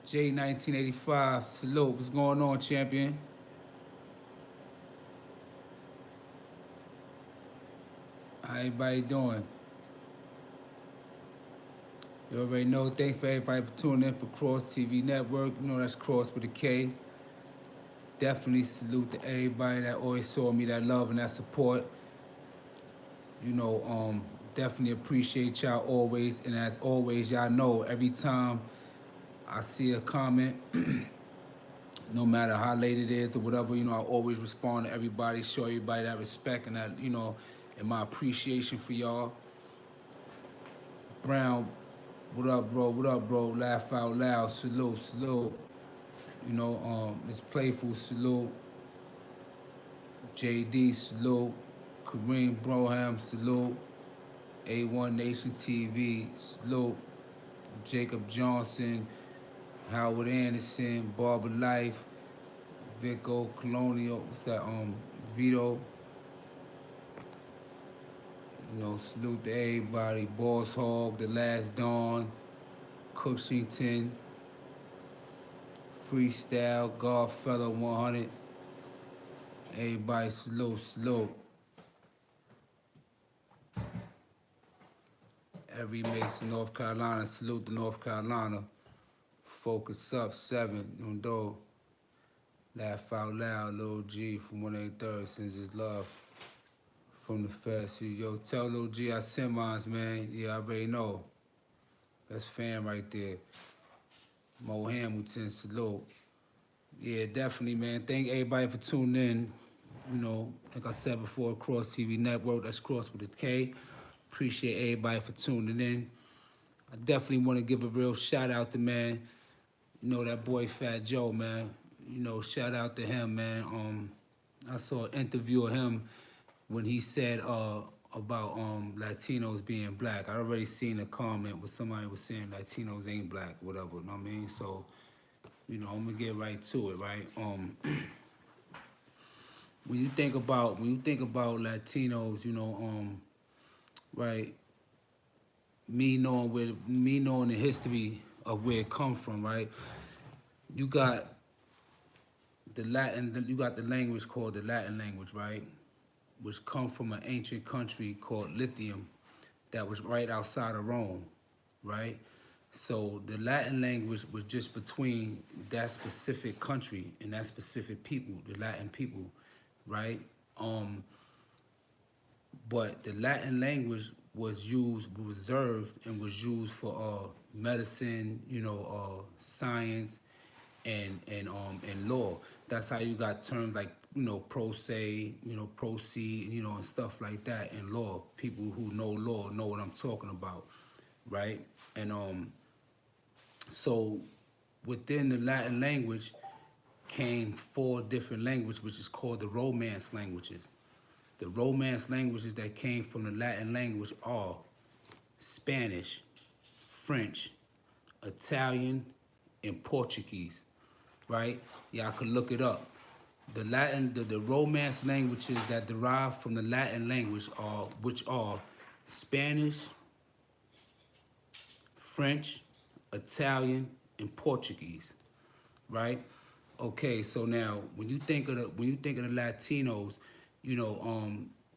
J 1985, salute. What's going on, champion? How everybody doing? You already know. Thanks for everybody for tuning in for Kross TV Network. You know that's Kross with a K. Definitely salute to everybody that always saw me that love and that support. You know, definitely appreciate y'all always. And as always, y'all know every time I see a comment, no matter how late it is or whatever, you know, I always respond to everybody, show everybody that respect and that, you know, and my appreciation for y'all. Brown, what up, bro? What up, bro? Laugh out loud, salute, salute. You know, it's playful, salute. JD, salute. Kareem Broham, salute. A1 Nation TV, salute. Jacob Johnson, Howard Anderson, Barber Life, Vico Colonial, what's that? Vito. You know, salute to everybody. Boss Hog, The Last Dawn, Cooksington, Freestyle, Godfellow 100. Everybody salute, salute. Every Mason, North Carolina, salute to North Carolina. Focus up, 7, Undo. Laugh out loud, Lil G from 183rd, sends his love from the fest. Yo, tell Lil G I sent mines, man. Yeah, I already know. That's fam right there. Mo Hamilton, salute. Yeah, definitely, man. Thank everybody for tuning in. You know, like I said before, Kross TV Network, that's Kross with a K. Appreciate everybody for tuning in. I definitely want to give a real shout out to, man, you know, that boy Fat Joe, man. You know, shout out to him, man. I saw an interview of him when he said about Latinos being black. I already seen a comment where somebody was saying Latinos ain't black, whatever, you know what I mean? So, you know, I'm gonna get right to it, right? When you think about Latinos, you know, right, me knowing the history of where it comes from, right? You got you got the language called the Latin language, right? Which come from an ancient country called Lithium that was right outside of Rome, right? So the Latin language was just between that specific country and that specific people, the Latin people, right? But the Latin language was reserved and was used for medicine, you know, science, and law. That's how you got terms like, you know, pro se, you know, proceed, you know, and stuff like that in law. People who know law know what I'm talking about, right? And so within the Latin language came 4 different languages, which is called the Romance languages. The Romance languages that came from the Latin language are Spanish, French, Italian, and Portuguese, right? Y'all could look it up. The Romance languages that derive from the Latin language which are Spanish, French, Italian, and Portuguese, right? Okay, so now when you think of the Latinos, you know,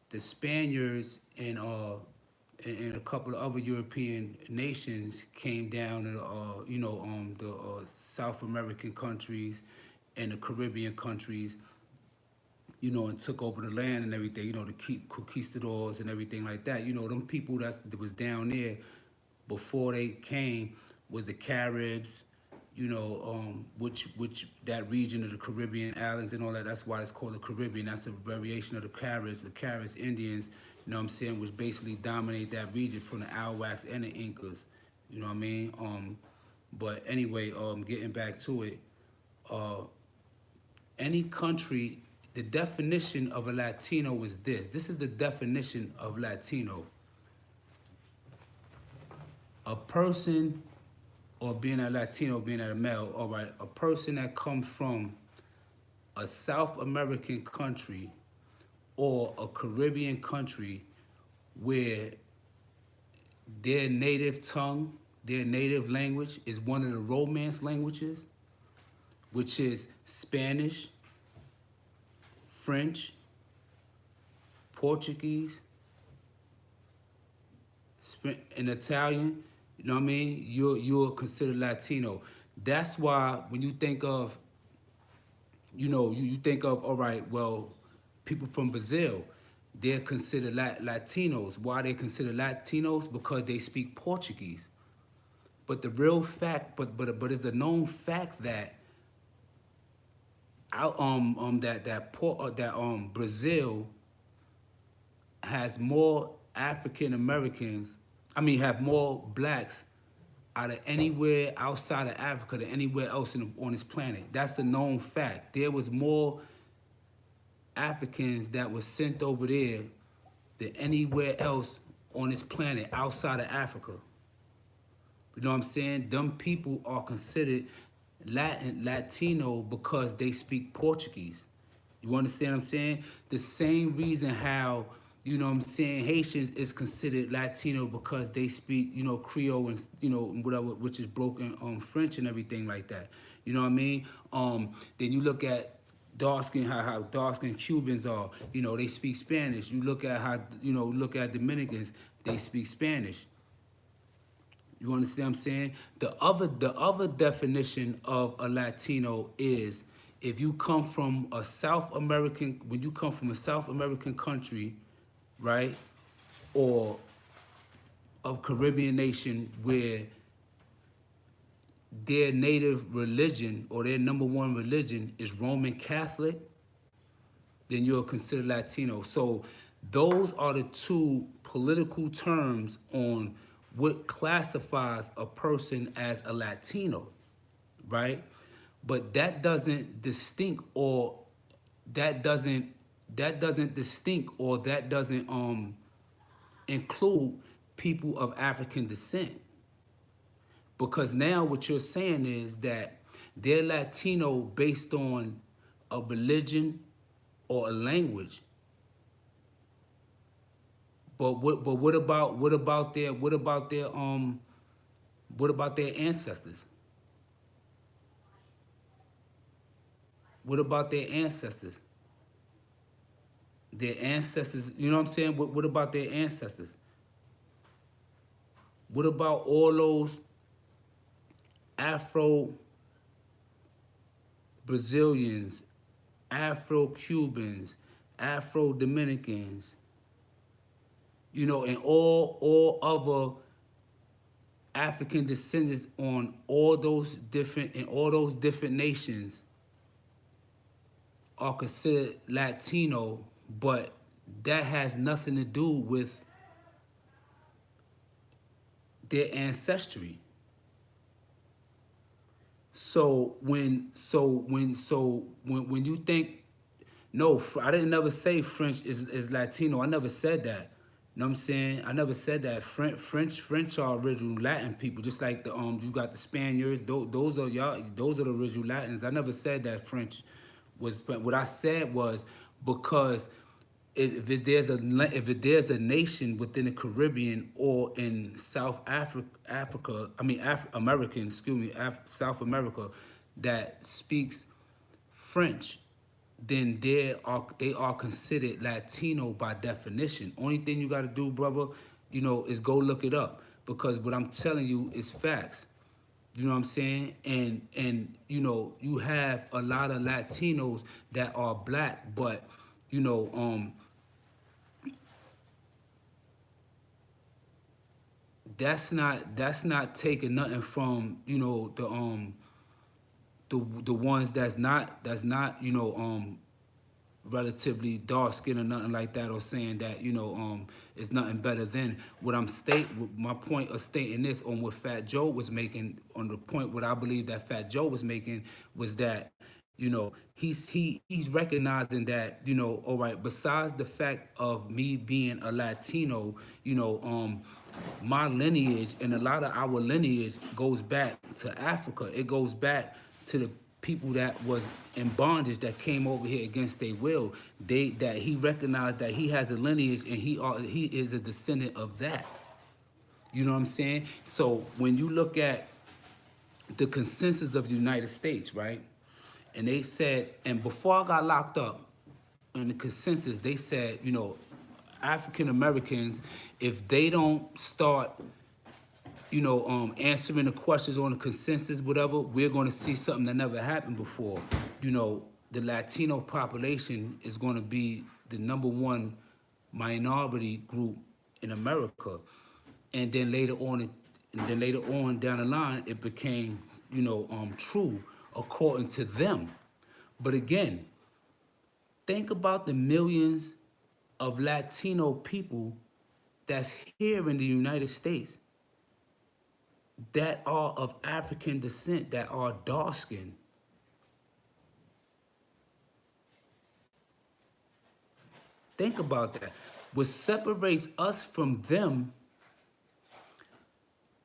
the Spaniards and a couple of other European nations came down to you know, the South American countries and the Caribbean countries, you know, and took over the land and everything, you know, the conquistadors and everything like that. You know, them people that was down there before they came was the Caribs, you know, which that region of the Caribbean islands and all that. That's why it's called the Caribbean. That's a variation of the Caribs. The Caribs Indians, you know what I'm saying, which basically dominate that region from the Arawaks and the Incas. You know what I mean? But anyway, getting back to it, any country, the definition of a Latino is this. This is the definition of Latino. A person, or being a Latino, being a male, all right, a person that comes from a South American country or a Caribbean country where their native tongue their native language is one of the Romance languages, which is Spanish, French, Portuguese, and Italian. You know what I mean? You're considered Latino. That's why when you think of, you think of, all right, well, people from Brazil, they're considered Latinos. Why they considered Latinos? Because they speak Portuguese. But the real fact, but it's a known fact that Brazil has more African Americans. I mean, have more blacks out of anywhere outside of Africa than anywhere else on this planet. That's a known fact. There was more Africans that were sent over there than anywhere else on this planet outside of Africa. You know what I'm saying? Them people are considered Latino because they speak Portuguese. You understand what I'm saying? The same reason how, you know what I'm saying, Haitians is considered Latino because they speak, Creole and, whatever, which is broken French and everything like that. You know what I mean? Then you look at dark-skinned, how dark-skinned Cubans are, they speak Spanish. You look at how, look at Dominicans, they speak Spanish. You understand what I'm saying? The other definition of a Latino is if you come from a South American, when you come from a South American country, right, or a Caribbean nation where their native religion or their number one religion is Roman Catholic, then you're considered Latino. So those are the two political terms on what classifies a person as a Latino, right? But that doesn't distinct or that doesn't include people of African descent. Because now what you're saying is that they're Latino based on a religion or a language. But what about their ancestors? What about their ancestors? Their ancestors, you know what I'm saying? What about their ancestors? What about all those Afro-Brazilians, Afro-Cubans, Afro-Dominicans, and all other African descendants on all those different nations are considered Latino, but that has nothing to do with their ancestry. So when you think, no, I didn't never say French is Latino. I never said that. You know what I'm saying? I never said that. French are original Latin people, just like the you got the Spaniards. Those are the original Latins. I never said that French was. What I said was because if there's a nation within the Caribbean or in South Africa, South America, that speaks French, then they are considered Latino by definition. Only thing you got to do, brother, is go look it up, because what I'm telling you is facts. You know what I'm saying? And you have a lot of Latinos that are black, but that's not taking nothing from the ones that's not relatively dark skinned or nothing like that, or saying that it's nothing better than what my point of stating this on what Fat Joe was making, on the point what I believe that Fat Joe was making, was that he's recognizing that all right, besides the fact of me being a Latino, my lineage and a lot of our lineage goes back to Africa. It goes back to the people that was in bondage that came over here against their will. He recognized that he has a lineage and he is a descendant of that. You know what I'm saying? So when you look at the consensus of the United States, right? And they said, and before I got locked up, in the consensus, they said, you know, African Americans, if they don't start, you know, answering the questions on the consensus, whatever, we're going to see something that never happened before. You know, the Latino population is going to be the #1 minority group in America, and then later on down the line, it became, you know, true according to them. But again, think about the millions of Latino people that's here in the United States that are of African descent, that are dark skinned. Think about that. What separates us from them,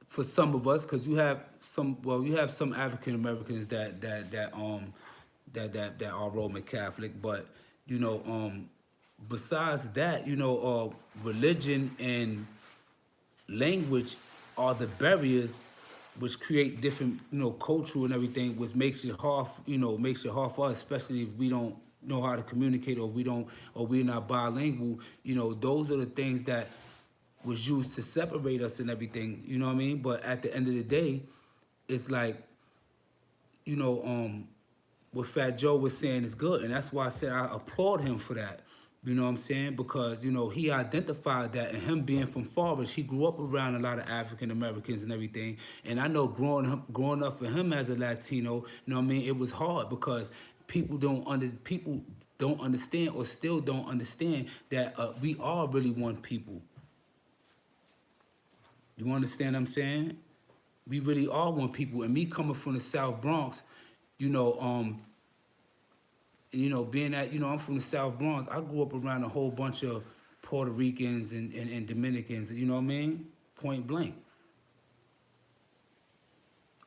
for some of us, because you have some African Americans that are Roman Catholic, but you know, besides that, you know, religion and language are the barriers which create different, you know, culture and everything, which makes it hard, you know, makes it hard for us, especially if we don't know how to communicate, or we're not bilingual. You know, those are the things that was used to separate us and everything. You know what I mean? But at the end of the day, it's like, you know, what Fat Joe was saying is good, and that's why I said I applaud him for that. You know what I'm saying? Because you know he identified that, and him being from Forest, he grew up around a lot of African Americans and everything. And I know growing up for him as a Latino, you know what I mean, it was hard because people don't understand, or still don't understand, that we are really one people. You understand what I'm saying? We really are one people. And me coming from the South Bronx, you know, being that, you know, I'm from the South Bronx, I grew up around a whole bunch of Puerto Ricans and Dominicans, you know what I mean? Point blank.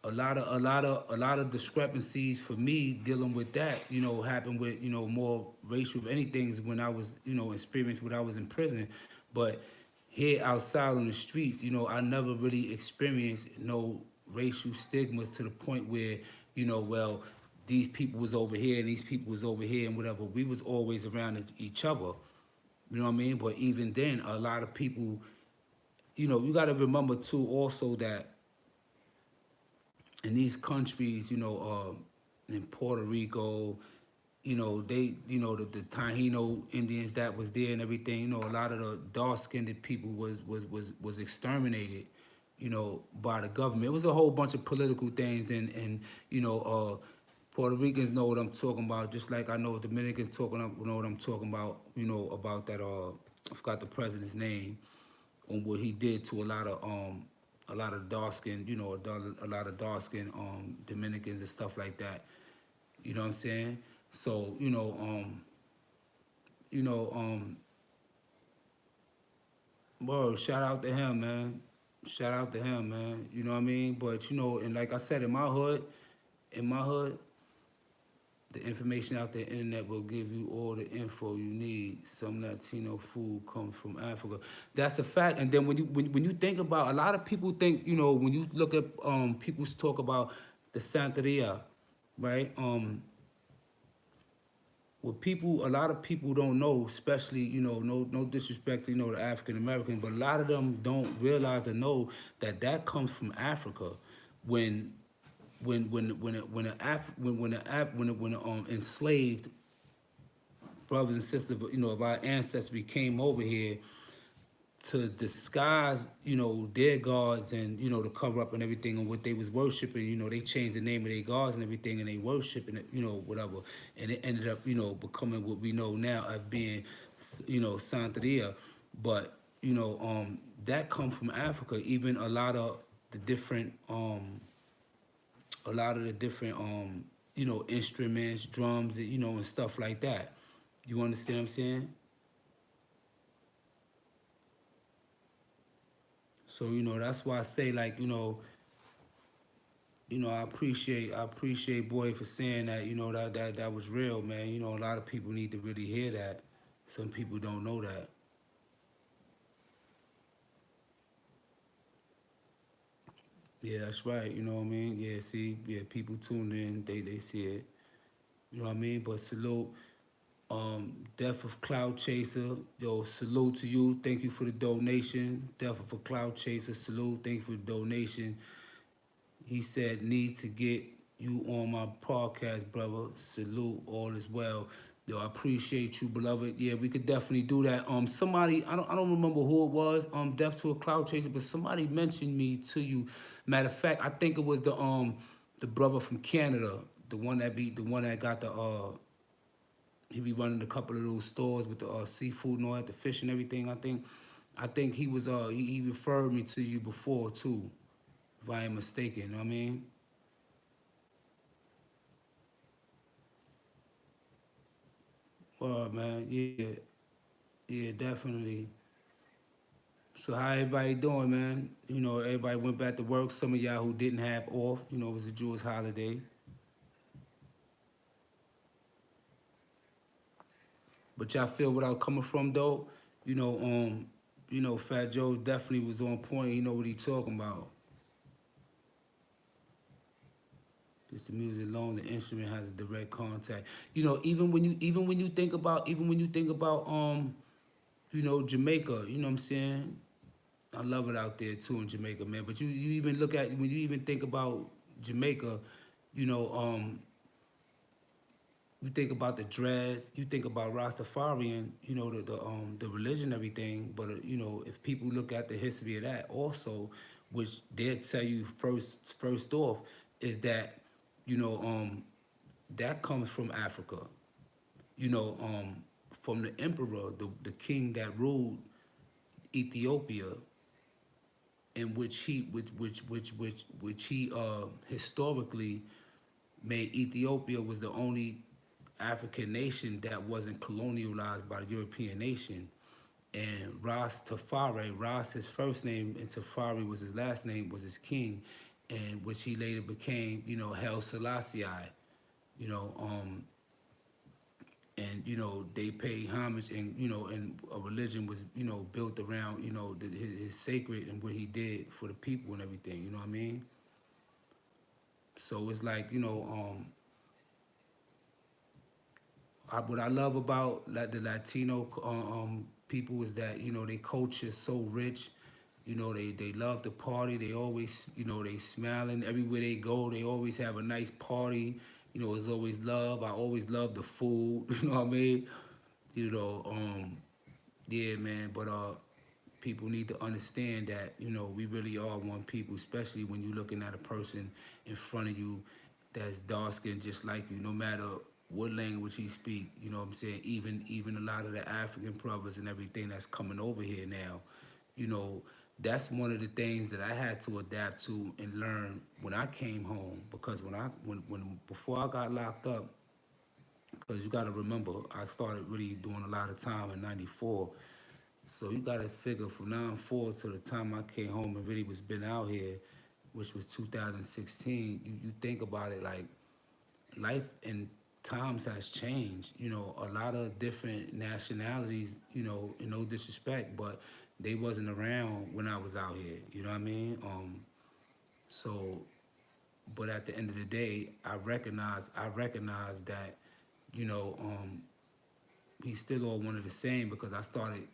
A lot of discrepancies for me dealing with that, you know, happened with, you know, more racial anything is when I was, you know, experienced when I was in prison. But here outside on the streets, you know, I never really experienced no racial stigmas to the point where, you know, well, these people was over here and these people was over here and whatever. We was always around each other. You know what I mean? But even then, a lot of people, you know, you got to remember too also that in these countries, you know, in Puerto Rico, you know, the Taino Indians that was there and everything, you know, a lot of the dark-skinned people was exterminated, you know, by the government. It was a whole bunch of political things, and you know, Puerto Ricans know what I'm talking about, just like I know Dominicans know what I'm talking about, you know, about that, I forgot the president's name, on what he did to a lot of dark skinned, you know, a lot of dark skinned Dominicans and stuff like that. You know what I'm saying? So, you know, bro, shout out to him, man. Shout out to him, man. You know what I mean? But you know, and like I said, in my hood, the information out the internet will give you all the info you need. Some Latino food comes from Africa. That's a fact. And then when you think about, a lot of people think, you know, when you look at people talk about the Santeria, right? A lot of people don't know, especially, you know, no disrespect to, you know, the African American, but a lot of them don't realize or know that that comes from Africa. When when enslaved brothers and sisters, you know, of our ancestors came over here to disguise, you know, their gods, and you know, to cover up and everything and what they was worshiping, you know, they changed the name of their gods and everything, and they worshiping it, you know, whatever, and it ended up, you know, becoming what we know now as being, you know, Santeria. But you know, that come from Africa. Even a lot of the different you know, instruments, drums, you know, and stuff like that. You understand what I'm saying? So you know, that's why I say, like, I appreciate Boy for saying that. You know, that was real, man. You know, a lot of people need to really hear that. Some people don't know that. Yeah, that's right. You know what I mean? Yeah, see, yeah, people tuned in, they see it. You know what I mean? But salute. Death of Cloud Chaser. Yo, salute to you. Thank you for the donation. Death of a Cloud Chaser. Salute. Thank you for the donation. He said, need to get you on my podcast, brother. Salute. All is well. Yo, I appreciate you, beloved. Yeah, we could definitely do that. Somebody, I don't remember who it was. Death to a Cloud Chaser, but somebody mentioned me to you. Matter of fact, I think it was the brother from Canada, the one that got the he be running a couple of those stores with the seafood and all that, the fish and everything. I think he was he referred me to you before too, if I ain't mistaken. You know what I mean? Man, yeah, yeah, definitely. So how everybody doing, man? You know, everybody went back to work. Some of y'all who didn't have off, you know, it was a Jewish holiday. But y'all feel what I'm coming from though. You know, Fat Joe definitely was on point. You know what he talking about. Just the music alone, the instrument has a direct contact. You know, even when you think about Jamaica, you know what I'm saying? I love it out there too in Jamaica, man. But you even look at when you even think about Jamaica, you know, you think about the dreads, you think about Rastafarian, you know, the religion, and everything. But you know, if people look at the history of that also, which they'll tell you first off, is that you know that comes from Africa. You know, from the emperor, the king that ruled Ethiopia, in which he historically made Ethiopia was the only African nation that wasn't colonialized by the European nation. And Rastafari, Ras his first name, and Tafari was his last name, was his king, and which he later became, you know, Haile Selassie. You know, and you know they pay homage, and you know, and a religion was, you know, built around, you know, his sacred and what he did for the people and everything. You know what I mean? So it's like, you know, what I love about the Latino people is that, you know, their culture is so rich. You know, they love to party. They always, you know, they smiling everywhere they go. They always have a nice party. You know, it's always love. I always love the food. You know what I mean? You know, yeah, man. But people need to understand that, you know, we really are one people, especially when you're looking at a person in front of you that's dark skinned just like you, no matter what language he speak. You know what I'm saying? Even a lot of the African brothers and everything that's coming over here now, you know, that's one of the things that I had to adapt to and learn when I came home. Because when before I got locked up, because you got to remember, I started really doing a lot of time in '94. So you got to figure from '94 to the time I came home and really was been out here, which was 2016. You think about it, like life and times has changed. You know, a lot of different nationalities. You know, in no disrespect, but they wasn't around when I was out here. You know what I mean? So, but at the end of the day, I recognize that, you know, we still all one of the same, because I started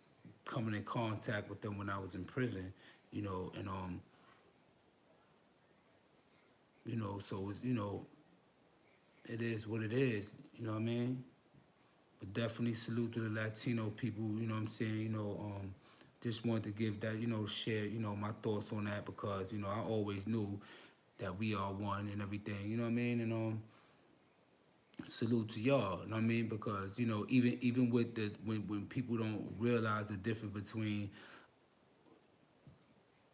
coming in contact with them when I was in prison. You know, and you know, so it's, you know, it is what it is. You know what I mean? But definitely salute to the Latino people. You know what I'm saying? You know, just wanted to give that, you know, share, you know, my thoughts on that, because you know I always knew that we are one and everything. You know what I mean? And salute to y'all. You know what I mean? Because you know, even with the when people don't realize the difference between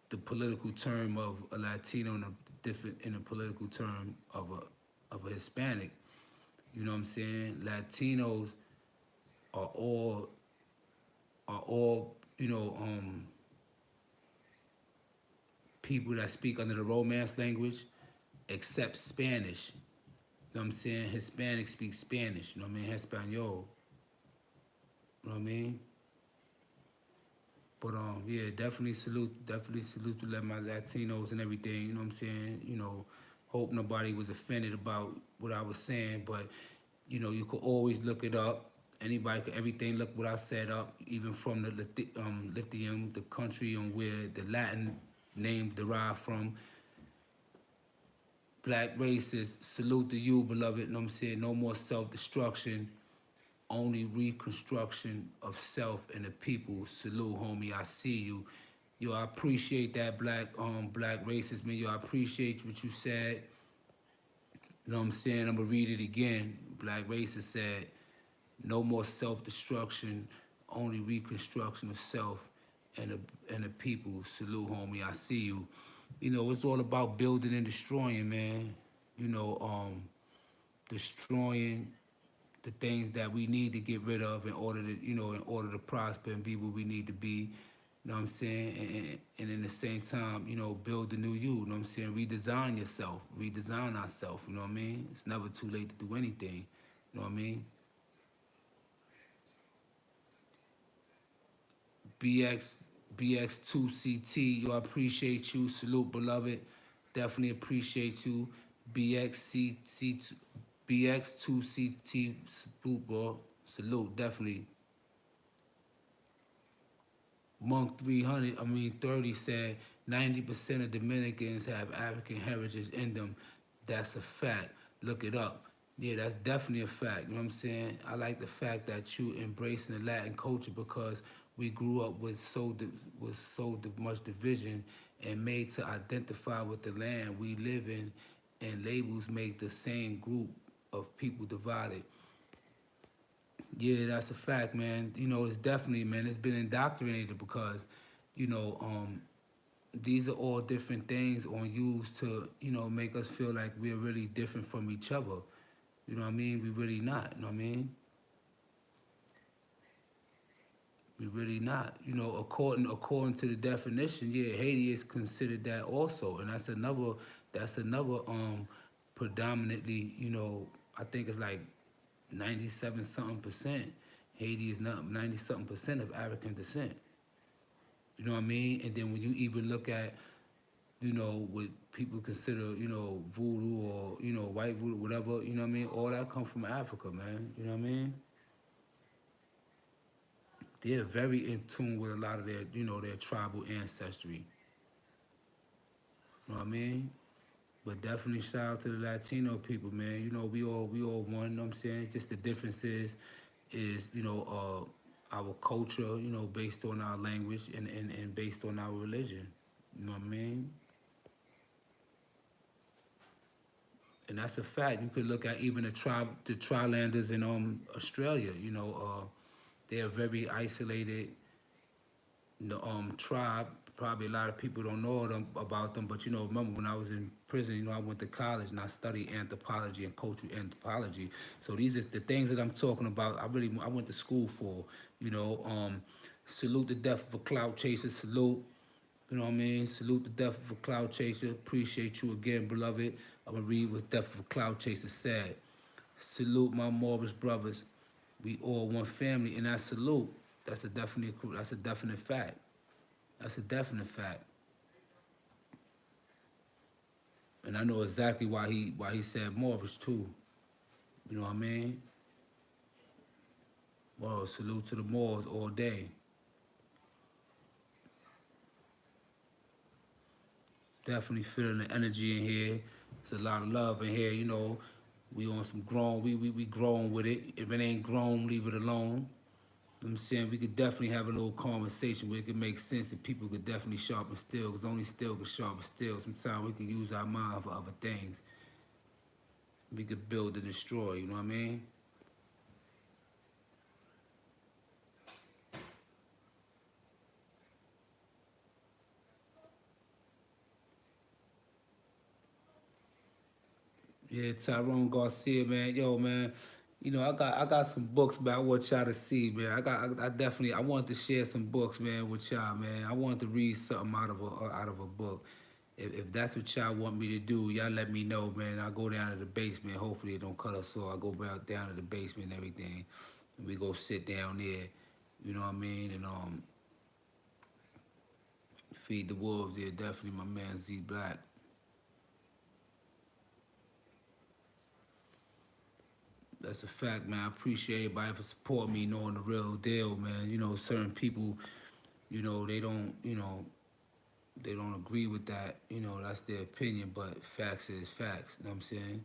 the political term of a Latino and a different in the political term of a Hispanic. You know what I'm saying? Latinos are all you know people that speak under the Romance language, except Spanish. You know what I'm saying? Hispanic speak Spanish. You know what I mean? Espanol. You know what I mean? But yeah, definitely salute to let my Latinos and everything. You know what I'm saying? You know, hope nobody was offended about what I was saying. But you know, you could always look it up. Anybody could everything. Look what I set up, even from the lithium, the country and where the Latin name derived from. Black races, salute to you, beloved. You know what I'm saying? No more self-destruction, only reconstruction of self and the people. Salute, homie. I see you. Yo, I appreciate that, black racist man. Yo, I appreciate what you said. You know what I'm saying? I'm gonna read it again. Black racist said, no more self-destruction, only reconstruction of self and the people. Salute, homie. I see you. You know, it's all about building and destroying, man. You know, destroying the things that we need to get rid of in order to, you know, in order to prosper and be what we need to be. You know what I'm saying? And in the same time, you know, build the new you. You know what I'm saying? Redesign yourself, redesign ourselves. You know what I mean? It's never too late to do anything. You know what I mean? BX BX2CT, yo, I appreciate you. Salute, beloved. Definitely appreciate you. BXCC BX2CT, salute, bro. Salute, definitely. Monk 300, 30 said 90% of Dominicans have African heritage in them. That's a fact. Look it up. Yeah, that's definitely a fact. You know what I'm saying? I like the fact that you embracing the Latin culture because we grew up with much division and made to identify with the land we live in, and labels make the same group of people divided. Yeah, that's a fact, man. You know, it's definitely, man, it's been indoctrinated because, you know, these are all different things on used to, you know, make us feel like we're really different from each other. You know what I mean? We really not, you know what I mean? We really not. You know, according to the definition, yeah, Haiti is considered that also. And that's another predominantly, you know, I think it's like 97 something percent. Haiti is not 90 something percent of African descent. You know what I mean? And then when you even look at, you know, what people consider, you know, voodoo or, you know, white voodoo, whatever, you know what I mean? All that come from Africa, man. You know what I mean? They're very in tune with a lot of their, you know, their tribal ancestry. You know what I mean? But definitely shout out to the Latino people, man. You know, we all one, you know what I'm saying? Just the difference is, you know, our culture, you know, based on our language and based on our religion. You know what I mean? And that's a fact. You could look at even the Trilanders in Australia. You know, they're very isolated. The tribe. Probably a lot of people don't know about them, but you know, remember when I was in prison, you know, I went to college and I studied anthropology and cultural anthropology. So these are the things that I'm talking about. I went to school for. You know, salute the death of a cloud chaser. Salute. You know what I mean? Salute the death of a cloud chaser. Appreciate you again, beloved. I'm gonna read what Death of a Cloud Chaser said. Salute my Moorish brothers. We all one family, and that salute, that's a definite fact. That's a definite fact. And I know exactly why he said Moorish too. You know what I mean? Well, salute to the Moors all day. Definitely feeling the energy in here. There's a lot of love in here, you know. We on some grown, we growing with it. If it ain't grown, leave it alone. You know what I'm saying? We could definitely have a little conversation where it could make sense and people could definitely sharpen steel, because only steel can sharpen steel. Sometimes we could use our mind for other things. We could build and destroy, you know what I mean? Yeah, Tyrone Garcia, man. Yo, man. You know, I got some books, man. I want y'all to see, man. I definitely I wanted to share some books, man, with y'all, man. I wanted to read something out of a book. If that's what y'all want me to do, y'all let me know, man. I'll go down to the basement. Hopefully it don't cut us off. I'll go back down to the basement and everything. And we go sit down there. You know what I mean? And Feed the wolves, yeah, definitely my man Z Black. That's a fact, man. I appreciate everybody for supporting me, knowing the real deal, man. You know, certain people, they don't agree with that. That's their opinion, but facts is facts. You know what I'm saying?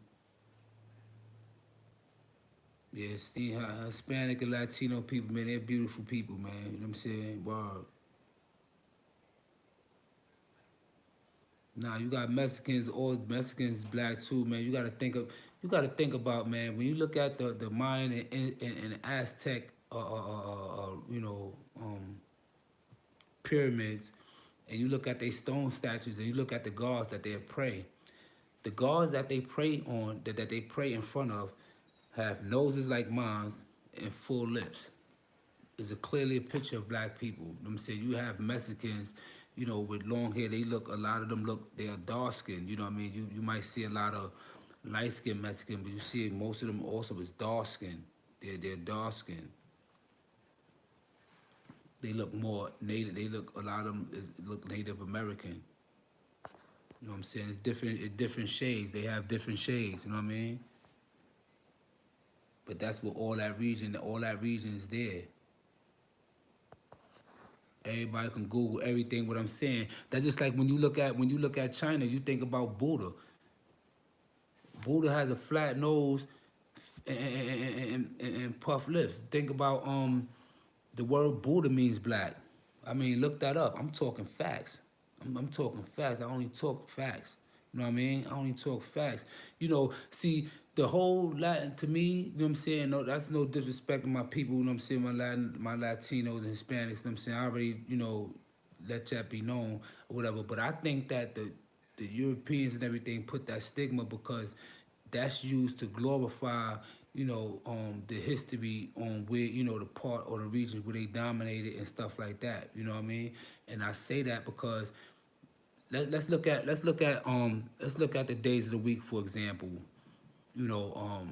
Yeah, it's the Hispanic and Latino people, man, they're beautiful people, man. You know what I'm saying? Word. Nah, you got Mexicans, all Mexicans black too, man. You gotta think about, man, when you look at the Mayan and Aztec pyramids, and you look at their stone statues, and you look at the gods that they pray. The gods that they pray on, that they pray in front of, have noses like mine and full lips. Is a clearly a picture of black people. You know what I'm saying? You have Mexicans, with long hair. A lot of them they are dark skinned. You know what I mean? You might see a lot of light skinned Mexican, but you see most of them also is dark skinned. They're dark skinned. They look more native. A lot of them look Native American. You know what I'm saying? It's different shades. They have different shades. You know what I mean? But that's what all that region is there. Everybody can Google everything what I'm saying. That's just like when you look at China, you think about Buddha. Buddha has a flat nose and puffed lips. Think about the word Buddha means black. I mean, look that up. I'm talking facts. I'm talking facts. I only talk facts. You know what I mean? I only talk facts. See, the whole Latin to me, you know what I'm saying? No, that's no disrespect to my people, you know what I'm saying? My Latinos and Hispanics, you know what I'm saying? I already, let that be known or whatever. But I think that the Europeans and everything put that stigma because that's used to glorify, the history on where, the part or the regions where they dominated and stuff like that. You know what I mean? And I say that because let's look at the days of the week, for example. You know,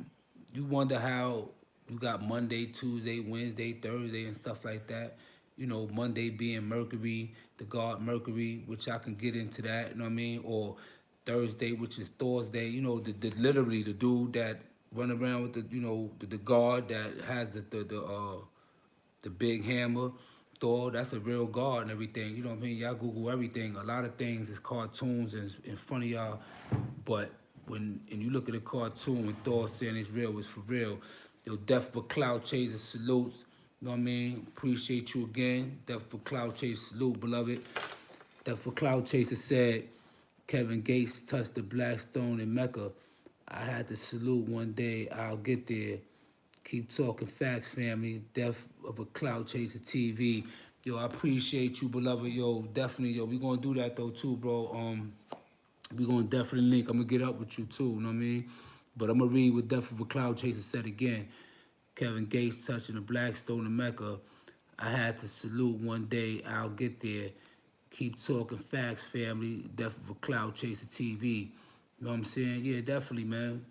you wonder how you got Monday, Tuesday, Wednesday, Thursday, and stuff like that. Monday being Mercury, the god Mercury, which I can get into that, you know what I mean? Or Thursday, which is Thursday, literally the dude that run around with the god that has the big hammer. Thor, that's a real god and everything. You know what I mean? Y'all Google everything. A lot of things is cartoons and in front of y'all. But and you look at a cartoon when Thor saying it's real, it's for real. Yo, Death for Cloud Chaser salutes. You know what I mean? Appreciate you again. Death for Cloud Chaser salute, beloved. Death for Cloud Chaser said, Kevin Gates touched the black stone in Mecca. I had to salute one day. I'll get there. Keep talking facts, family. Death of a Cloud Chaser TV. Yo, I appreciate you, beloved. Yo, definitely, yo, we gonna do that though too, bro. We gonna definitely link. I'm gonna get up with you too, you know what I mean? But I'm gonna read what Death of a Cloud Chaser said again. Kevin Gates touching the black stone in Mecca. I had to salute one day. I'll get there. Keep talking facts, family. Death of a Cloud Chaser TV. You know what I'm saying? Yeah, definitely, man.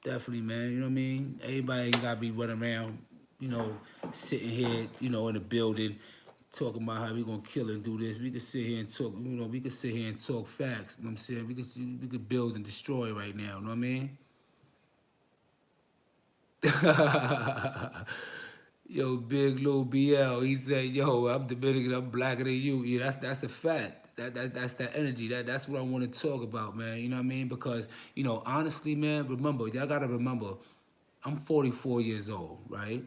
Definitely, man. You know what I mean? Everybody ain't gotta be running around, sitting here, in the building, talking about how we gonna kill and do this. We could sit here and talk, we could sit here and talk facts. You know what I'm saying? We could build and destroy right now. You know what I mean? Yo, Big Lou BL, he said, yo, I'm Dominican, I'm blacker than you. Yeah, that's a fact. That's that energy. That's what I want to talk about, man. You know what I mean? Because, honestly, man, remember, y'all gotta remember, I'm 44 years old, right?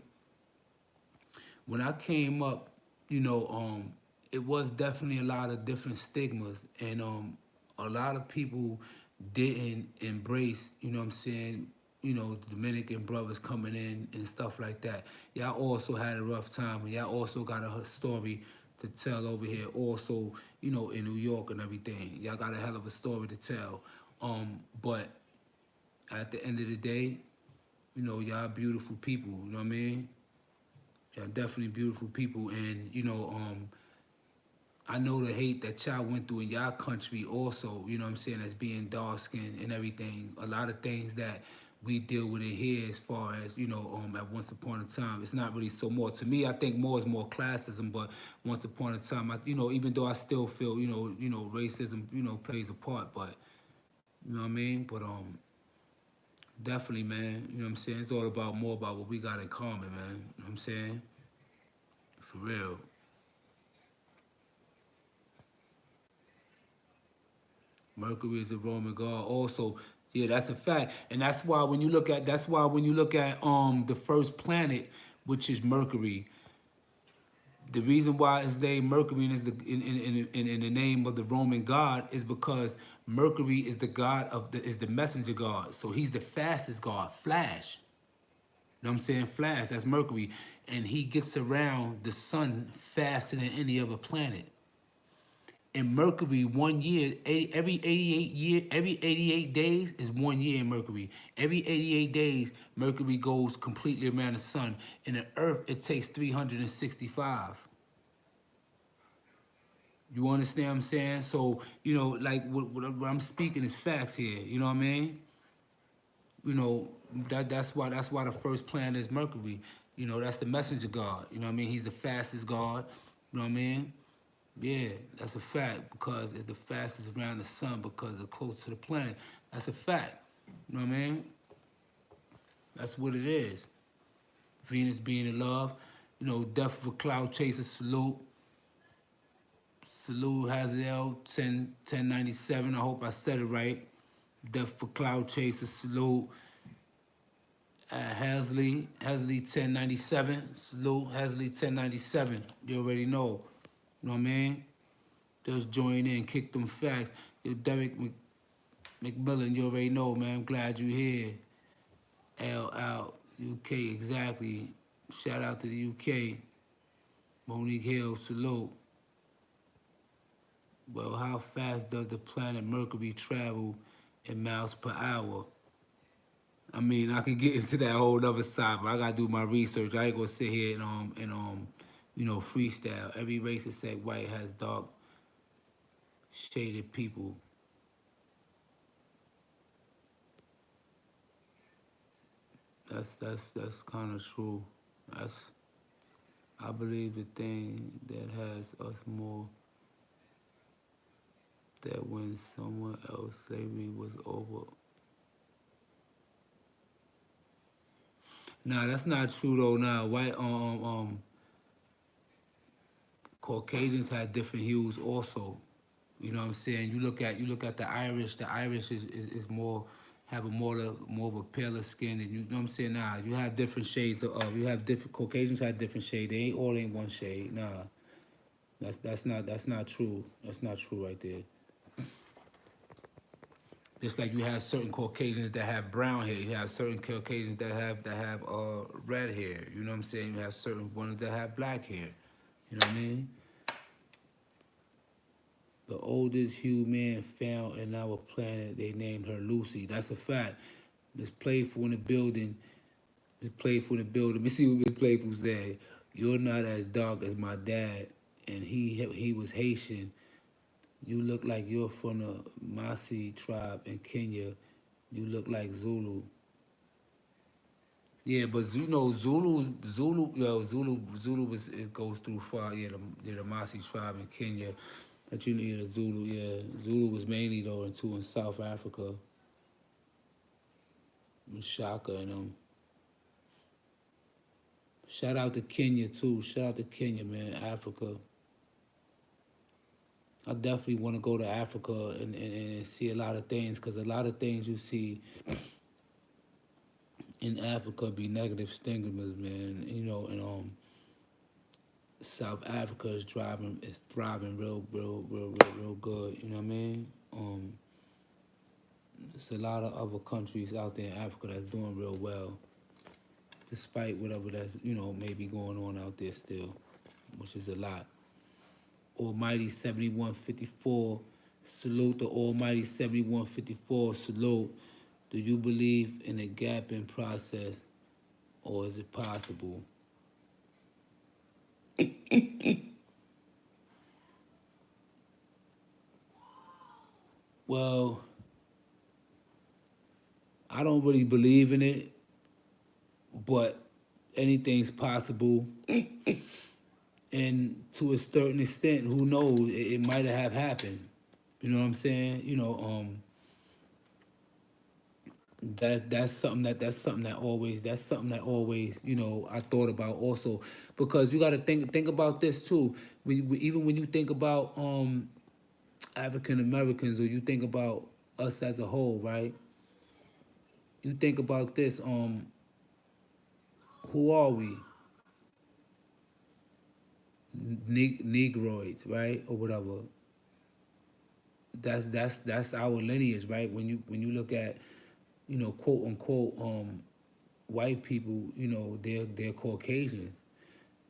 When I came up, it was definitely a lot of different stigmas, and a lot of people didn't embrace, what I'm saying, the Dominican brothers coming in and stuff like that. Y'all also had a rough time, and y'all also got a story to tell over here, also, in New York and everything. Y'all got a hell of a story to tell. But at the end of the day, y'all beautiful people, you know what I mean? Y'all definitely beautiful people, and I know the hate that y'all went through in y'all country also, you know what I'm saying, as being dark skinned and everything. A lot of things that we deal with it here as far as, you know, at once upon a time. It's not really so more. To me, I think more is more classism, but once upon a time, you know, even though I still feel, you know, racism, you know, plays a part, but, you know what I mean? But, definitely, man, you know what I'm saying? It's all about more about what we got in common, man. You know what I'm saying? For real. Mercury is a Roman god. Also, yeah, that's a fact, and that's why when you look at the first planet, which is Mercury, the reason why it's named Mercury and is in the name of the Roman god is because Mercury is the god of the messenger god. So he's the fastest god, Flash. You know what I'm saying? Flash, that's Mercury, and he gets around the sun faster than any other planet. In Mercury, 1 year, every 88 days is 1 year in Mercury. Every 88 days, Mercury goes completely around the sun. In the Earth, it takes 365. You understand what I'm saying? So, you know, like what I'm speaking is facts here. You know what I mean? You know, that's why the first planet is Mercury. You know, that's the messenger god. You know what I mean? He's the fastest god. You know what I mean? Yeah, that's a fact because it's the fastest around the sun because it's close to the planet. That's a fact. You know what I mean? That's what it is. Venus being in love. You know, death of a cloud chaser, salute. Salute Hazel 1097. I hope I said it right. Death for cloud chaser, salute. Hasley 1097. Salute Hasley 1097. You already know. You know what I mean? Just join in, kick them facts. Yo, Derek McMillan, you already know, man. I'm glad you're here. L out, UK, exactly. Shout out to the UK. Monique Hill, salute. Well, how fast does the planet Mercury travel in miles per hour? I mean, I can get into that whole other side, but I gotta do my research. I ain't gonna sit here and you know, freestyle. Every race except white has dark shaded people. That's kind of true. That's I believe the thing that has us more that when someone else slavery was over. Nah, that's not true though. Nah, white Caucasians had different hues also. You know what I'm saying? You look at the Irish. The Irish is more have a more of a paler skin, and you know what I'm saying? Nah, you have different shades of you have different Caucasians have different shades. They ain't all ain't one shade. Nah, that's not true. That's not true right there. Just like you have certain Caucasians that have brown hair, you have certain Caucasians that have red hair. You know what I'm saying? You have certain ones that have black hair. You know what I mean? The oldest human found in our planet, they named her Lucy. That's a fact. Miss Playful in the building. Miss Playful in the building. Let me see what Miss Playful said. You're not as dark as my dad, and he was Haitian. You look like you're from the Masi tribe in Kenya. You look like Zulu. Yeah, but you know Zulu was it goes through far. The Masi tribe in Kenya. But you know the Zulu. Yeah, Zulu was mainly though in South Africa. Shaka and shout out to Kenya too. Shout out to Kenya, man. Africa. I definitely want to go to Africa and see a lot of things because a lot of things you see in Africa be negative stigmas, man. You know, and South Africa is thriving real good. You know what I mean? There's a lot of other countries out there in Africa that's doing real well, despite whatever that's may be going on out there still, which is a lot. Almighty 7154, salute the Almighty 7154, salute. Do you believe in a gapping process, or is it possible? Well, I don't really believe in it, but anything's possible. And to a certain extent, who knows? It might have happened. You know what I'm saying? That's something that always I thought about also, because you got to think about this too. Even when you think about African Americans, or you think about us as a whole, right? You think about this. Who are we? Negroids, right, or whatever. That's our lineage, right? When you look at quote unquote white people, they're Caucasians,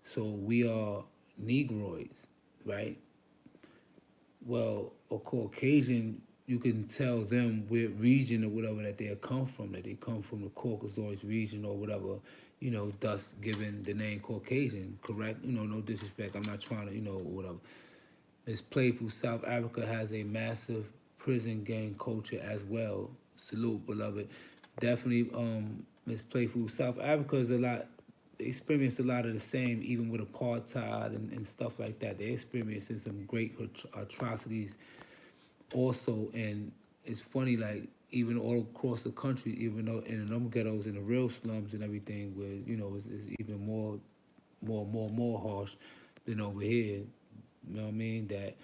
so we are Negroids, right? Well, a Caucasian, you can tell them what region or whatever that they come from, that they come from the Caucasus region or whatever, thus giving the name Caucasian, correct? No disrespect. I'm not trying to, whatever. Miss Playful, South Africa has a massive prison gang culture as well. Salute, beloved. Definitely, Miss Playful, South Africa is a lot. They experience a lot of the same, even with apartheid and stuff like that. They're experiencing some great atrocities also, and it's funny, like even all across the country, even though in them ghettos, in the real slums and everything, where it's even more harsh than over here. You know what I mean? That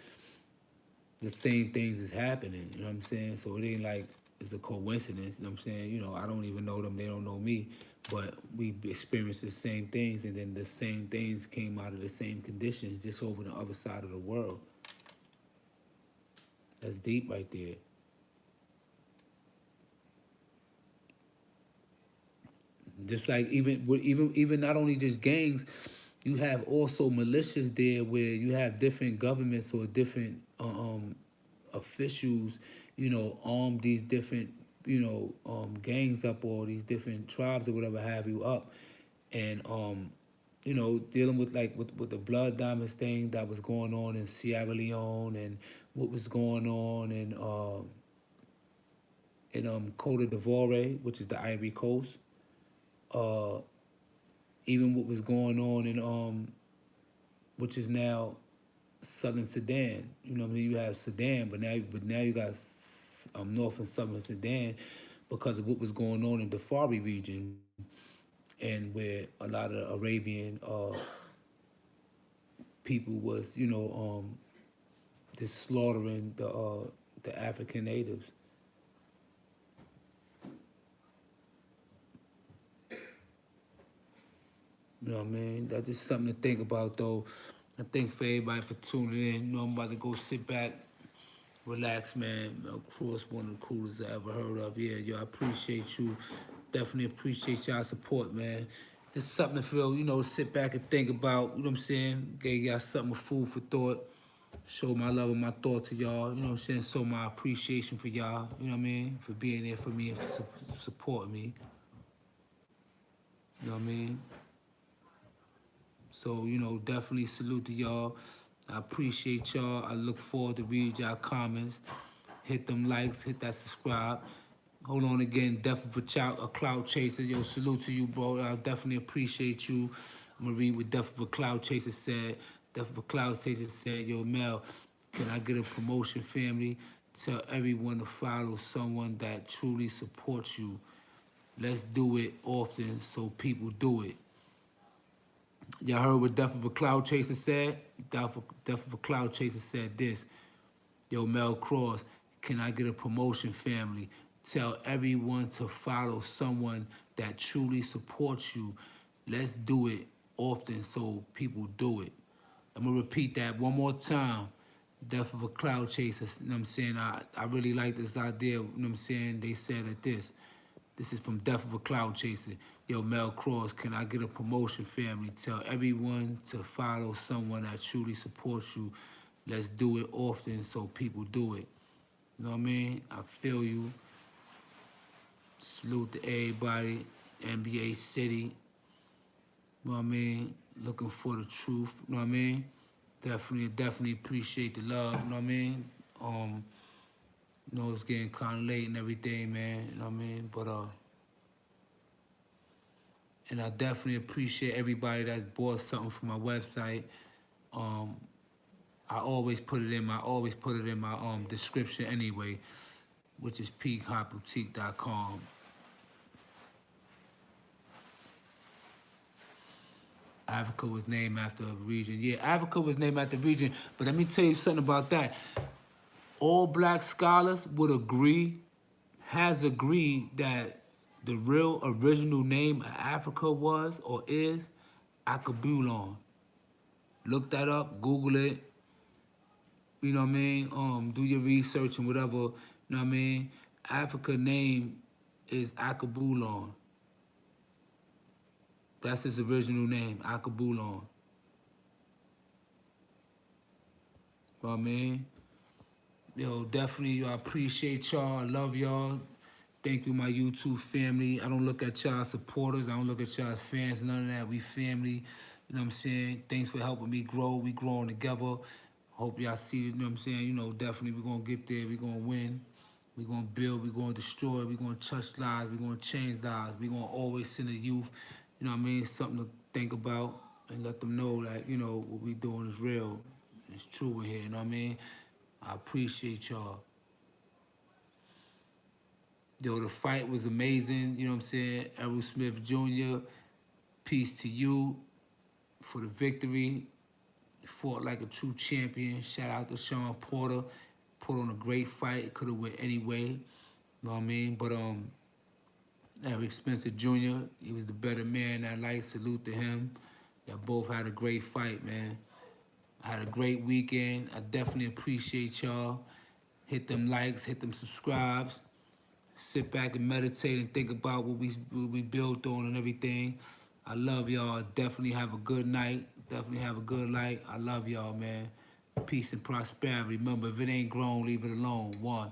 the same things is happening. You know what I'm saying? So it ain't like it's a coincidence. You know what I'm saying? I don't even know them. They don't know me. But we experienced the same things, and then the same things came out of the same conditions, just over the other side of the world. That's deep right there. Just like even not only just gangs, you have also militias there, where you have different governments or different officials, arm these different gangs up, or these different tribes or whatever have you up, and dealing with like with the blood diamonds thing that was going on in Sierra Leone, and what was going on in Cote d'Ivoire, which is the Ivory Coast. Uh, Even what was going on in which is now Southern Sudan. You know what I mean? You have Sudan, but now you got North and Southern Sudan, because of what was going on in the Darfur region, and where a lot of Arabian people was just slaughtering the African natives. You know what I mean? That's just something to think about, though. I think for everybody for tuning in. I'm about to go sit back, relax, man. Mel Kross, one of the coolest I ever heard of. Yeah, yo, I appreciate you. Definitely appreciate y'all support, man. Just something to feel, sit back and think about. You know what I'm saying? Gave y'all something of food for thought. Show my love and my thought to y'all. You know what I'm saying? Show my appreciation for y'all. You know what I mean? For being there for me and for supporting me. You know what I mean? So, definitely salute to y'all. I appreciate y'all. I look forward to read y'all comments. Hit them likes, hit that subscribe. Hold on again, definitely for a cloud chaser. Yo, salute to you, bro. I definitely appreciate you. I'm gonna read what Death of a Cloud Chaser said. Death of a Cloud Chaser said, yo, Mel, can I get a promotion, family? Tell everyone to follow someone that truly supports you. Let's do it often so people do it. Y'all heard what Death of a Cloud Chaser said? Death of a Cloud Chaser said this. Yo, Mel Kross, can I get a promotion, family? Tell everyone to follow someone that truly supports you. Let's do it often so people do it. I'm gonna repeat that one more time. Death of a Cloud Chaser. You know what I'm saying? I really like this idea. You know what I'm saying? They said that this is from Death of a Cloud Chaser. Yo, Mel Kross, can I get a promotion, family? Tell everyone to follow someone that truly supports you. Let's do it often so people do it. You know what I mean? I feel you. Salute to everybody. NBA City. You know what I mean? Looking for the truth. You know what I mean? Definitely appreciate the love. You know what I mean? You know, it's getting kind of late and everything, man. You know what I mean? But, and I definitely appreciate everybody that bought something from my website. I always put it in my description anyway, which is peakhoppboutique.com. Africa was named after a region. Yeah, Africa was named after a region, but let me tell you something about that. All black scholars would agree, has agreed that the real original name of Africa was or is Akabulon. Look that up, Google it. You know what I mean? Do your research and whatever. You know what I mean? Africa name is Akabulon. That's his original name, Akabulon. You know what I mean? Yo, definitely, I appreciate y'all. I love y'all. Thank you, my YouTube family. I don't look at y'all supporters. I don't look at y'all fans, none of that. We family. You know what I'm saying? Thanks for helping me grow. We growing together. Hope y'all see, you know what I'm saying? You know, definitely we're going to get there. We're going to win. We're going to build. We're going to destroy. We're going to touch lives. We're going to change lives. We're going to always send the youth, you know what I mean, something to think about and let them know that, you know, what we doing is real. It's true in here, you know what I mean? I appreciate y'all. Yo, the fight was amazing, you know what I'm saying? Errol Smith Jr., peace to you for the victory. He fought like a true champion. Shout out to Sean Porter. Put on a great fight. It could have went any way, you know what I mean? But Eric Spencer Jr., he was the better man that night. Salute to him. Y'all both had a great fight, man. I had a great weekend. I definitely appreciate y'all. Hit them likes, hit them subscribes. Sit back and meditate and think about what we built on and everything. I love y'all. Definitely have a good night. Definitely have a good night. I love y'all, man. Peace and prosperity. Remember, if it ain't grown, leave it alone. One.